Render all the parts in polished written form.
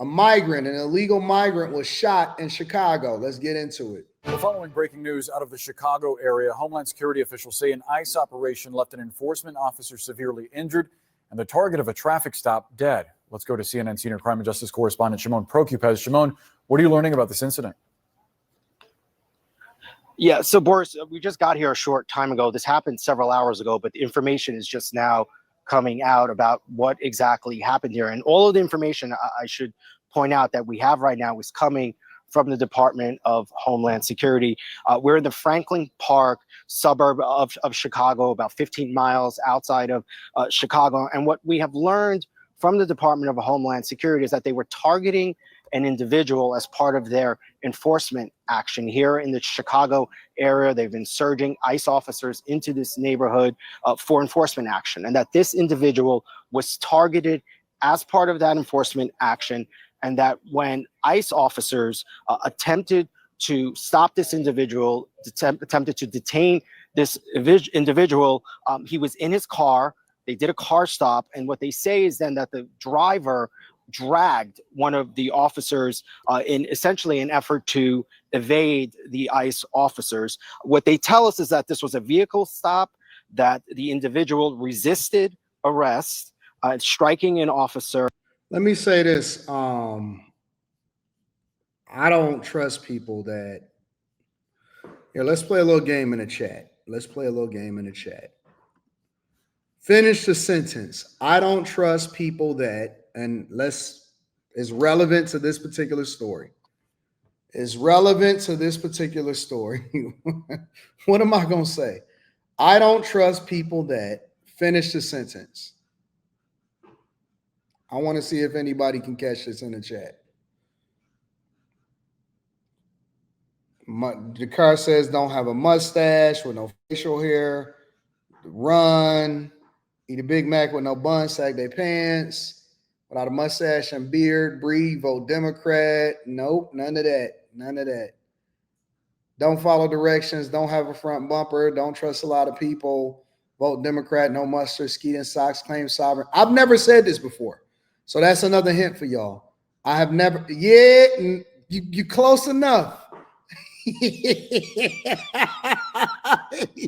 A migrant, an illegal migrant, was shot in Chicago. Let's get into it. The following breaking news out of the Chicago area. Homeland Security officials say an ICE operation left an enforcement officer severely injured and the target of a traffic stop dead. Let's go to CNN senior crime and justice correspondent Shimon Prokupez. Shimon, what are you learning about this incident? Yeah, so Boris, we just got here a short time ago. This happened several hours ago, but the information is just now coming out about what exactly happened here. And all of the information, I should point out, that we have right now is coming from the Department of Homeland Security. We're in the Franklin Park suburb of Chicago, about 15 miles outside of Chicago. And what we have learned from the Department of Homeland Security is that they were targeting an individual as part of their enforcement action here in the Chicago area. They've been surging ICE officers into this neighborhood for enforcement action, and that this individual was targeted as part of that enforcement action, and that when ICE officers attempted to stop this individual, attempted to detain this individual, he was in his car. They did a car stop, and what they say is then that the driver dragged one of the officers in essentially an effort to evade the ICE officers. What they tell us is that this was a vehicle stop, that the individual resisted arrest, striking an officer. Let me say this. I don't trust people that. Here, let's play a little game in the chat. Finish the sentence. I don't trust people that, and is relevant to this particular story. What am I going to say? I don't trust people that. Finish the sentence. I want to see if anybody can catch this in the chat. The car says don't have a mustache with no facial hair. Run. Eat a Big Mac with no bun, sag their pants. Without a mustache and beard, breathe, vote Democrat. Nope, none of that. Don't follow directions. Don't have a front bumper. Don't trust a lot of people. Vote Democrat, no mustard, skeeting socks, claim sovereign. I've never said this before. So that's another hint for y'all. I have never, you close enough.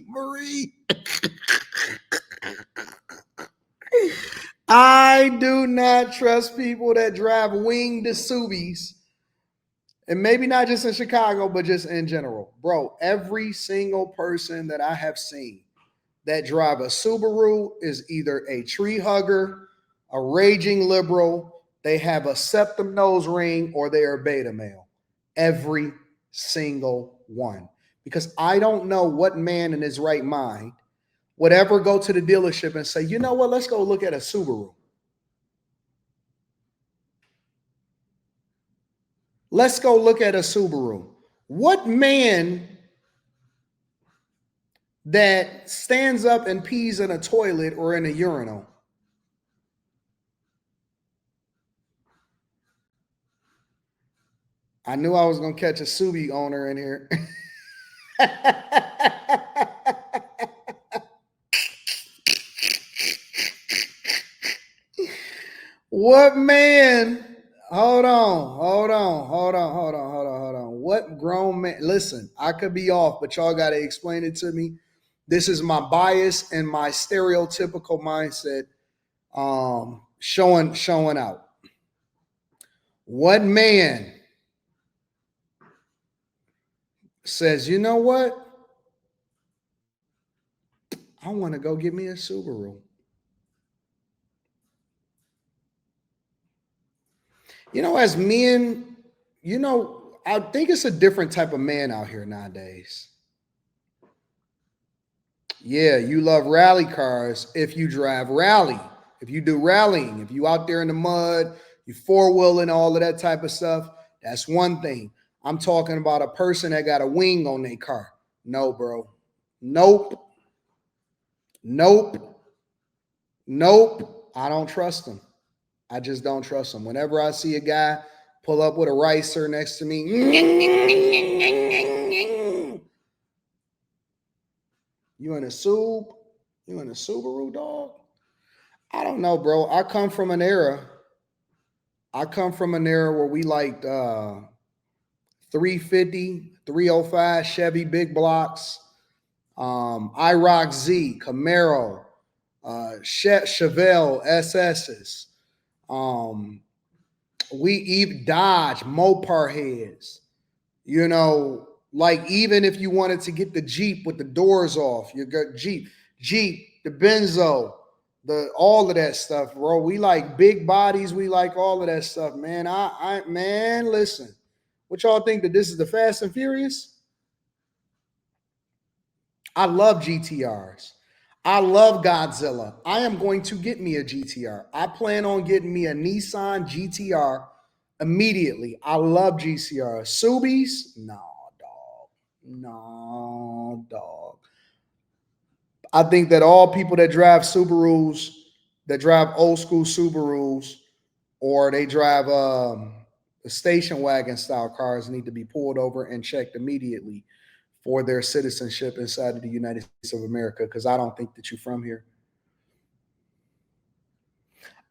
Marie. I do not trust people that drive winged Subies. And maybe not just in Chicago, but just in general. Bro, every single person that I have seen that drive a Subaru is either a tree hugger, a raging liberal, they have a septum nose ring, or they are beta male. Every single one. Because I don't know what man in his right mind would ever go to the dealership and say, you know what, let's go look at a Subaru. Let's go look at a Subaru. What man that stands up and pees in a toilet or in a urinal? I knew I was going to catch a Subi owner in here. What man? Hold on. What grown man? Listen, I could be off, but y'all got to explain it to me. This is my bias and my stereotypical mindset showing out. What man says, you know what? I want to go get me a Subaru. You know, as men, I think it's a different type of man out here nowadays. Yeah, you love rally cars if you drive rally, if you do rallying, if you out there in the mud, you four-wheeling, all of that type of stuff, that's one thing. I'm talking about a person that got a wing on their car. No, bro. Nope. I don't trust them. I just don't trust them. Whenever I see a guy pull up with a ricer next to me, you in a Subaru, dog? I don't know, bro. I come from an era I come from an era where we liked 350, 305 Chevy big blocks, IROC Z, Camaro, Chevelle SS's. We even Dodge Mopar heads. You know, like even if you wanted to get the Jeep with the doors off, you got Jeep, the Benzo, the all of that stuff, bro. We like big bodies. We like all of that stuff, man. Man, listen. What y'all think that this is the Fast and Furious? I love GTRs. I love Godzilla. I am going to get me a GTR. I plan on getting me a Nissan GTR immediately. I love GCRs. Subis? No, dog. No, dog. I think that all people that drive Subarus, that drive old school Subarus, or they drive the station wagon style cars need to be pulled over and checked immediately for their citizenship inside of the United States of America, because I don't think that you're from here.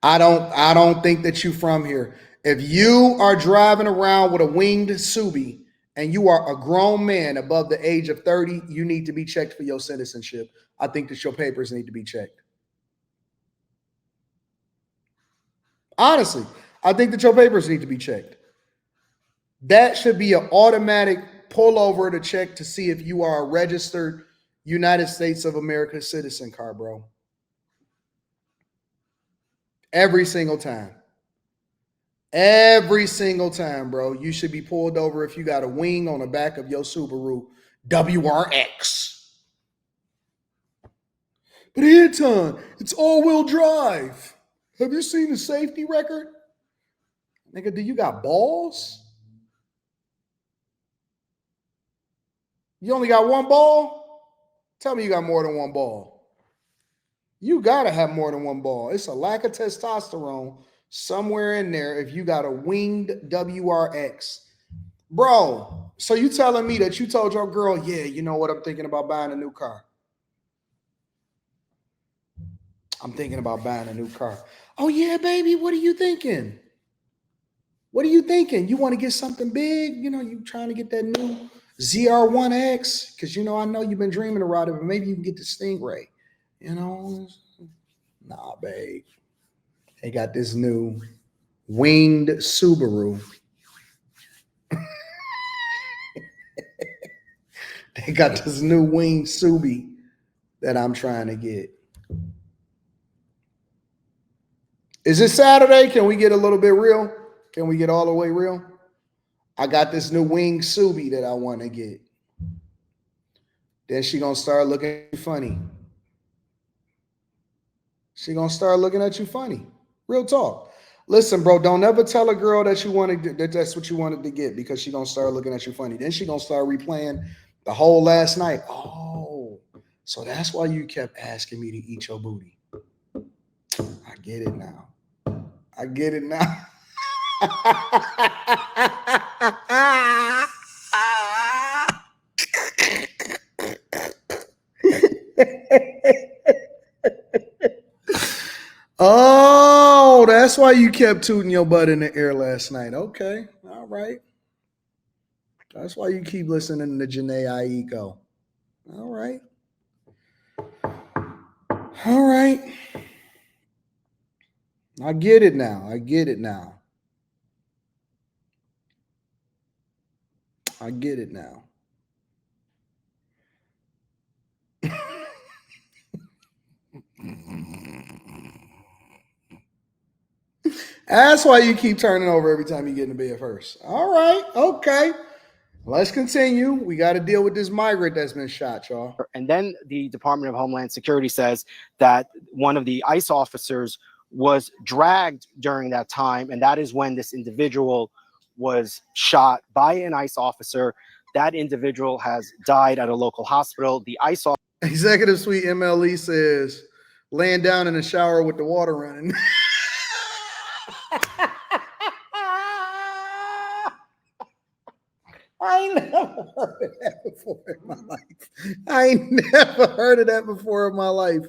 I don't think that you're from here. If you are driving around with a winged Subi and you are a grown man above the age of 30, you need to be checked for your citizenship. I think that your papers need to be checked. Honestly, I think that your papers need to be checked. That should be an automatic pullover to check to see if you are a registered United States of America citizen car, bro. Every single time. Every single time, bro. You should be pulled over if you got a wing on the back of your Subaru WRX. But Anton, it's all-wheel drive. Have you seen the safety record? Nigga, do you got balls? You only got one ball? Tell me you got more than one ball. You got to have more than one ball. It's a lack of testosterone somewhere in there if you got a winged WRX. Bro, so you telling me that you told your girl, yeah, you know what, I'm thinking about buying a new car. I'm thinking about buying a new car. Oh, yeah, baby, what are you thinking? What are you thinking? You want to get something big? You know, you trying to get that new ZR1X? Because, you know, I know you've been dreaming about it, but maybe you can get the Stingray. You know? Nah, babe. They got this new winged Subaru. They got this new winged Subi that I'm trying to get. Is it Saturday? Can we get a little bit real? Can we get all the way real? I got this new winged Subi that I want to get. Then she gonna start looking funny. She gonna start looking at you funny. Real talk. Listen, bro, don't ever tell a girl that you wanted that that's what you wanted to get, because she gonna start looking at you funny. Then she gonna start replaying the whole last night. Oh, so that's why you kept asking me to eat your booty. I get it now. I get it now. Oh, that's why you kept tooting your butt in the air last night. Okay, all right. That's why you keep listening to Janae Aiko. All right. All right. I get it now. I get it now. I get it now. That's why you keep turning over every time you get in the bed first. All right. Okay. Let's continue. We got to deal with this migrant that's been shot, y'all. And then the Department of Homeland Security says that one of the ICE officers was dragged during that time, and that is when this individual was shot by an ICE officer. That individual has died at a local hospital. The ICE officer. Executive Suite MLE says, laying down in the shower with the water running. I ain't never heard of that before in my life. I ain't never heard of that before in my life.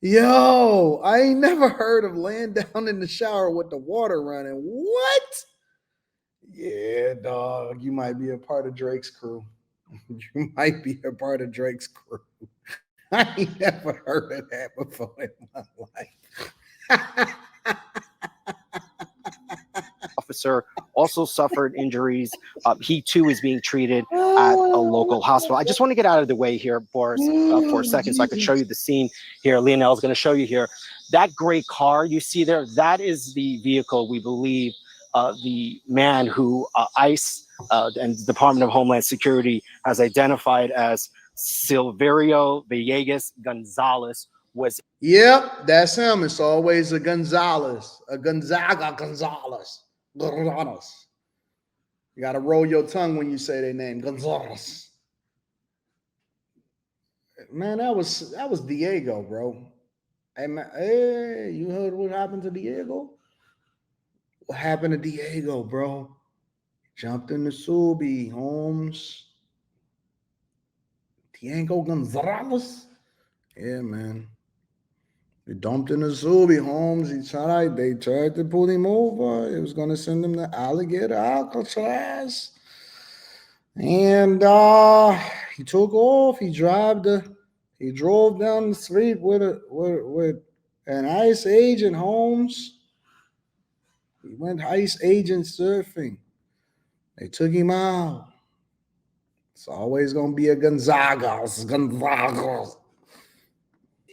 Yo, I ain't never heard of laying down in the shower with the water running. What? Yeah, dog. You might be a part of Drake's crew. You might be a part of Drake's crew. I ain't never heard of that before in my life. Officer also suffered injuries. He too is being treated at a local hospital. I just want to get out of the way here, Boris, for a second, so I could show you the scene here. Lionel is going to show you here. That gray car you see there, that is the vehicle we believe the man who ICE and the Department of Homeland Security has identified as Silverio Villegas Gonzalez was. Yep, that's him. It's always a Gonzalez, a Gonzalez. Gonzalez. You got to roll your tongue when you say their name, Gonzalez. Man, that was Diego, bro. Hey, man, hey, you heard what happened to Diego? What happened to Diego, bro? Jumped in the Subi, Holmes. Diego Gonzalez. Yeah, man. They dumped in the Zuby, Holmes. They tried to pull him over. It was going to send him to Alligator Alcatraz. And he took off. He drove down the street with an ICE agent, Holmes. He went ICE agent surfing. They took him out. It's always going to be a Gonzalez.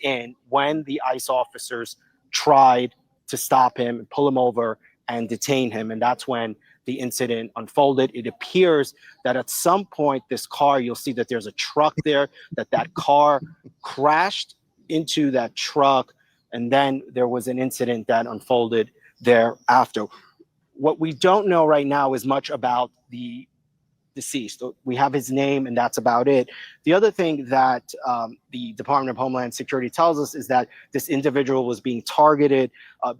And when the ICE officers tried to stop him and pull him over and detain him, and that's when the incident unfolded. It appears that at some point this car, you'll see that there's a truck there, that car crashed into that truck, and then there was an incident that unfolded thereafter. What we don't know right now is much about the deceased. We have his name, and that's about it. The other thing that the Department of Homeland Security tells us is that this individual was being targeted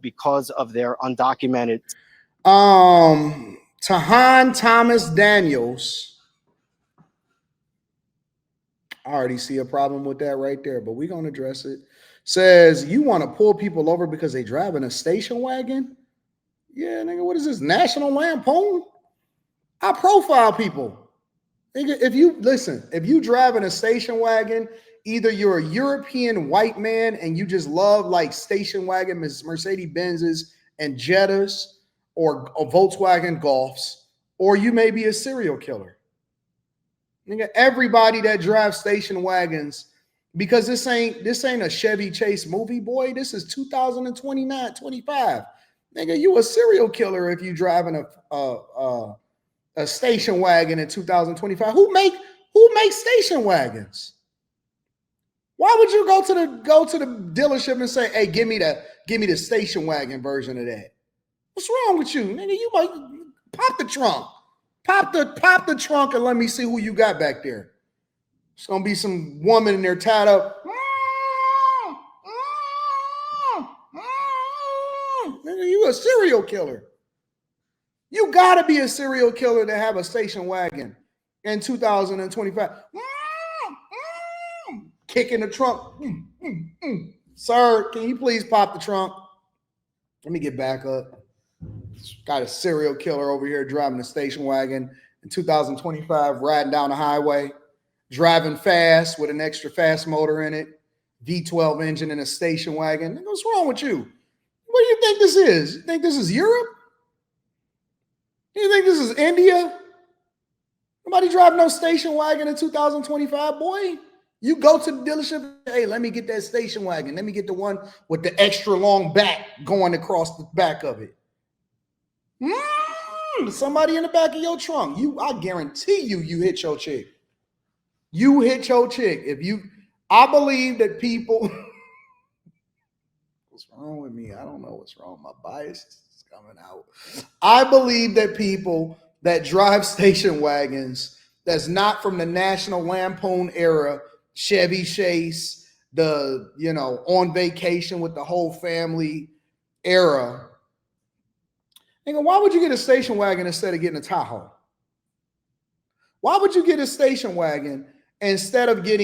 because of their undocumented. Tahan Thomas Daniels. I already see a problem with that right there, but we're going to address it. Says, you want to pull people over because they drive in a station wagon? Yeah, nigga, what is this, National Lampoon? I profile people. If you drive in a station wagon, either you're a European white man and you just love like station wagon Mercedes-Benzes and Jettas or Volkswagen Golfs, or you may be a serial killer. Nigga, everybody that drives station wagons, because this ain't a Chevy Chase movie, boy. This is 2029, 25. Nigga, you a serial killer if you driving a station wagon in 2025. Who makes station wagons? Why would you go to the dealership and say, "Hey, give me the station wagon version of that"? What's wrong with you, nigga? You might pop the trunk, pop the trunk, and let me see who you got back there. It's gonna be some woman in there tied up. Nigga, you a serial killer. You gotta be a serial killer to have a station wagon in 2025. Kicking the trunk. Sir, can you please pop the trunk? Let me get back up. Got a serial killer over here driving a station wagon in 2025, riding down the highway, driving fast with an extra fast motor in it, V12 engine in a station wagon. What's wrong with you? What do you think this is? You think this is Europe? You think this is India? Nobody drive no station wagon in 2025, boy. You go to the dealership, hey, let me get that station wagon. Let me get the one with the extra long back going across the back of it. Somebody in the back of your trunk. I guarantee you hit your chick. You hit your chick. I believe that people. What's wrong with me? I don't know what's wrong. My bias is coming out. I believe that people that drive station wagons that's not from the National Lampoon era, Chevy Chase, on vacation with the whole family era. Nigga, why would you get a station wagon instead of getting a Tahoe? Why would you get a station wagon instead of getting